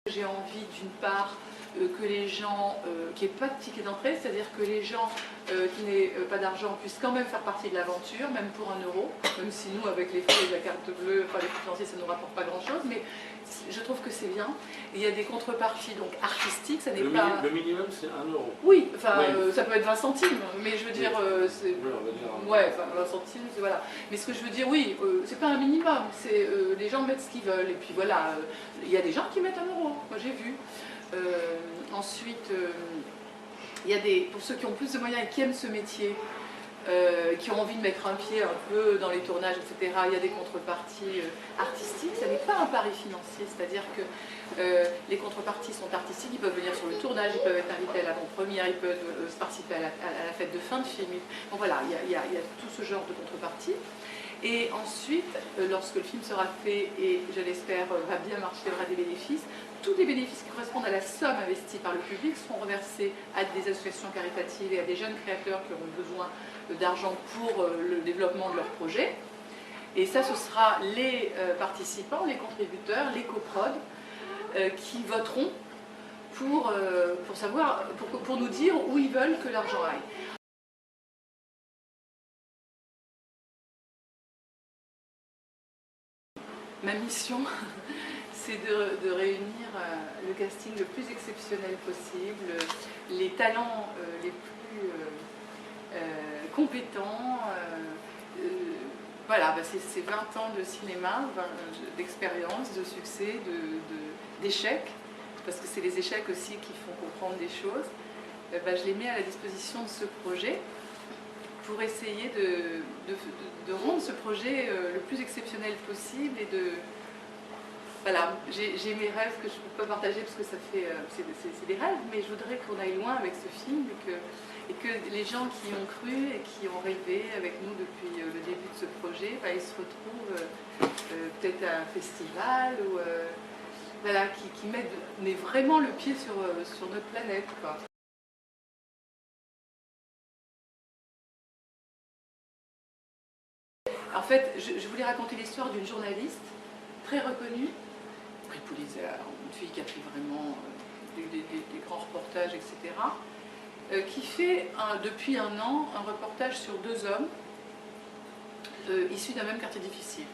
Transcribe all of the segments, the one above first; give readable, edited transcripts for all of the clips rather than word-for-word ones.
J'ai envie d'une part que les gens, qu'il n'y ait pas de ticket d'entrée, c'est-à-dire que les gens qui n'aient pas d'argent puissent quand même faire partie de l'aventure, même pour 1 euro, même si nous, avec les frais de la carte bleue, enfin les frais financiers, ça ne nous rapporte pas grand-chose, mais je trouve que c'est bien. Il y a des contreparties donc artistiques, ça n'est pas... Le minimum, c'est 1 euro. Oui, enfin, oui. ça peut être 20 centimes, mais je veux dire... c'est... Oui, on va dire... Ouais, enfin 20 centimes, voilà. Mais ce que je veux dire, oui, c'est pas un minimum, c'est les gens mettent ce qu'ils veulent, et puis voilà, il y a des gens qui mettent 1 euro, moi j'ai vu. Ensuite, il y a pour ceux qui ont plus de moyens et qui aiment ce métier, qui ont envie de mettre un pied un peu dans les tournages, etc., il y a des contreparties artistiques, ça n'est pas un pari financier, c'est-à-dire que les contreparties sont artistiques, ils peuvent venir sur le tournage, ils peuvent être invités à l'avant-première, ils peuvent participer à la fête de fin de film. Bon voilà, il y a tout ce genre de contreparties. Et ensuite, lorsque le film sera fait et, je l'espère, va bien marcher, aura des bénéfices, tous les bénéfices qui correspondent à la somme investie par le public seront reversés à des associations caritatives et à des jeunes créateurs qui auront besoin d'argent pour le développement de leur projet. Et ça, ce sera les participants, les contributeurs, les coprods qui voteront pour nous dire où ils veulent que l'argent aille. Ma mission, c'est de réunir le casting le plus exceptionnel possible, les talents les plus compétents. Voilà, c'est 20 ans de cinéma, d'expérience, de succès, d'échecs, parce que c'est les échecs aussi qui font comprendre des choses. Je les mets à la disposition de ce projet pour essayer de rendre ce projet le plus exceptionnel possible et de... Voilà, j'ai mes rêves que je ne peux pas partager parce que ça fait... c'est des rêves, mais je voudrais qu'on aille loin avec ce film et que les gens qui ont cru et qui ont rêvé avec nous depuis le début de ce projet, ils se retrouvent peut-être à un festival ou... voilà, qui mettent vraiment le pied sur notre planète, quoi. En fait, je voulais raconter l'histoire d'une journaliste très reconnue, prix Pulitzer, une fille qui a fait vraiment des grands reportages, etc., qui fait depuis 1 an un reportage sur 2 hommes issus d'un même quartier difficile.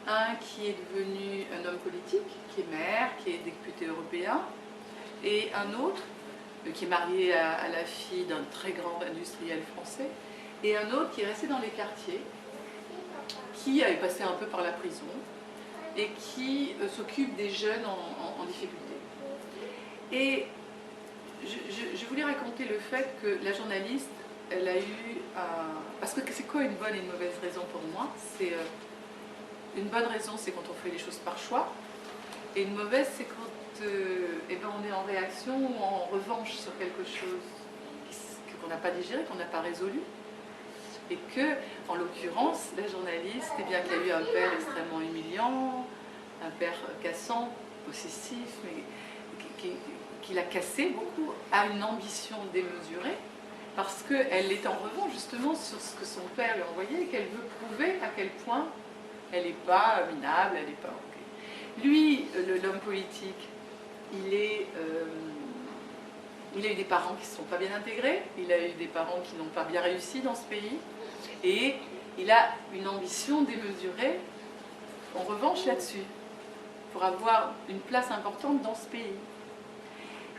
Un qui est devenu un homme politique, qui est maire, qui est député européen, et un autre qui est marié à la fille d'un très grand industriel français, et un autre qui est resté dans les quartiers, qui avait passé un peu par la prison et qui s'occupe des jeunes en difficulté. Et je voulais raconter le fait que la journaliste, elle a eu... parce que c'est quoi une bonne et une mauvaise raison pour moi? C'est une bonne raison, c'est quand on fait les choses par choix, et une mauvaise, c'est quand on est en réaction ou en revanche sur quelque chose qu'on n'a pas digéré, qu'on n'a pas résolu. Et que, en l'occurrence, la journaliste, qui a eu un père extrêmement humiliant, un père cassant, possessif, mais qui l'a cassé beaucoup, a une ambition démesurée, parce qu'elle est en revanche justement sur ce que son père lui a envoyé, et qu'elle veut prouver à quel point elle n'est pas minable, elle n'est pas... Okay. Lui, l'homme politique, il a eu des parents qui ne se sont pas bien intégrés, il a eu des parents qui n'ont pas bien réussi dans ce pays, et il a une ambition démesurée, en revanche, là-dessus, pour avoir une place importante dans ce pays.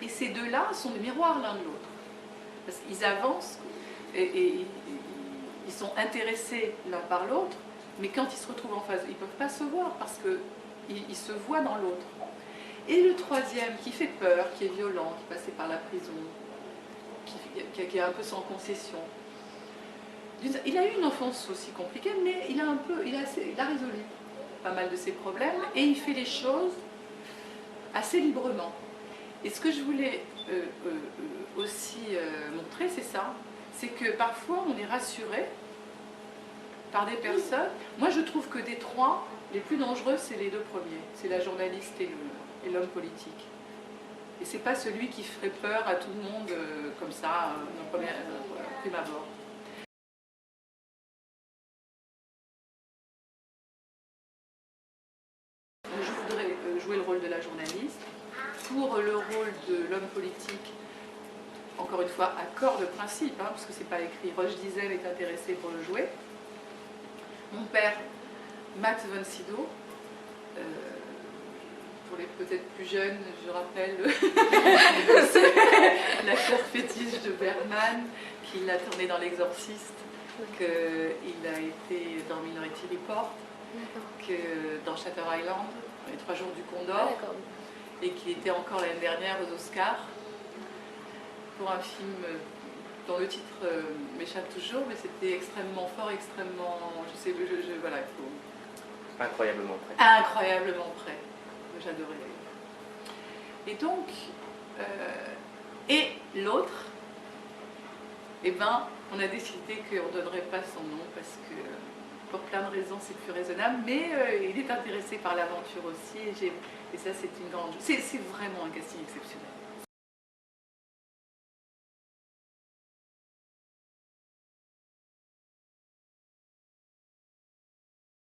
Et ces deux-là sont des miroirs l'un de l'autre. Parce qu'ils avancent et ils sont intéressés l'un par l'autre, mais quand ils se retrouvent en face, ils ne peuvent pas se voir parce qu'ils se voient dans l'autre. Et le troisième, qui fait peur, qui est violent, qui est passé par la prison, qui est un peu sans concession, il a eu une enfance aussi compliquée, mais il a résolu pas mal de ses problèmes et il fait les choses assez librement. Et ce que je voulais aussi montrer, c'est ça, c'est que parfois on est rassuré par des personnes. Moi je trouve que des trois, les plus dangereux, c'est les 2 premiers, c'est la journaliste et l'homme politique. Et c'est pas celui qui ferait peur à tout le monde comme ça, au prime abord. Je voudrais jouer le rôle de la journaliste, pour le rôle de l'homme politique, encore une fois, accord de principe, hein, parce que c'est pas écrit, Roche Diesel est intéressé pour le jouer. Mon père, Max von Sydow, pour les peut-être plus jeunes, je rappelle, c'est l'acteur fétiche de Bergman, qu'il a tourné dans L'Exorciste, qu'il a été dans Minority Report, que dans Shutter Island, Les 3 jours du Condor, et qu'il était encore l'année dernière aux Oscars pour un film dont le titre m'échappe toujours, mais c'était extrêmement fort, extrêmement, voilà, il faut... Incroyablement près. Incroyablement près. J'adorais. Et donc, et l'autre, eh ben, on a décidé qu'on ne donnerait pas son nom parce que, pour plein de raisons, c'est plus raisonnable, mais il est intéressé par l'aventure aussi, et ça, c'est une grande... C'est vraiment un casting exceptionnel.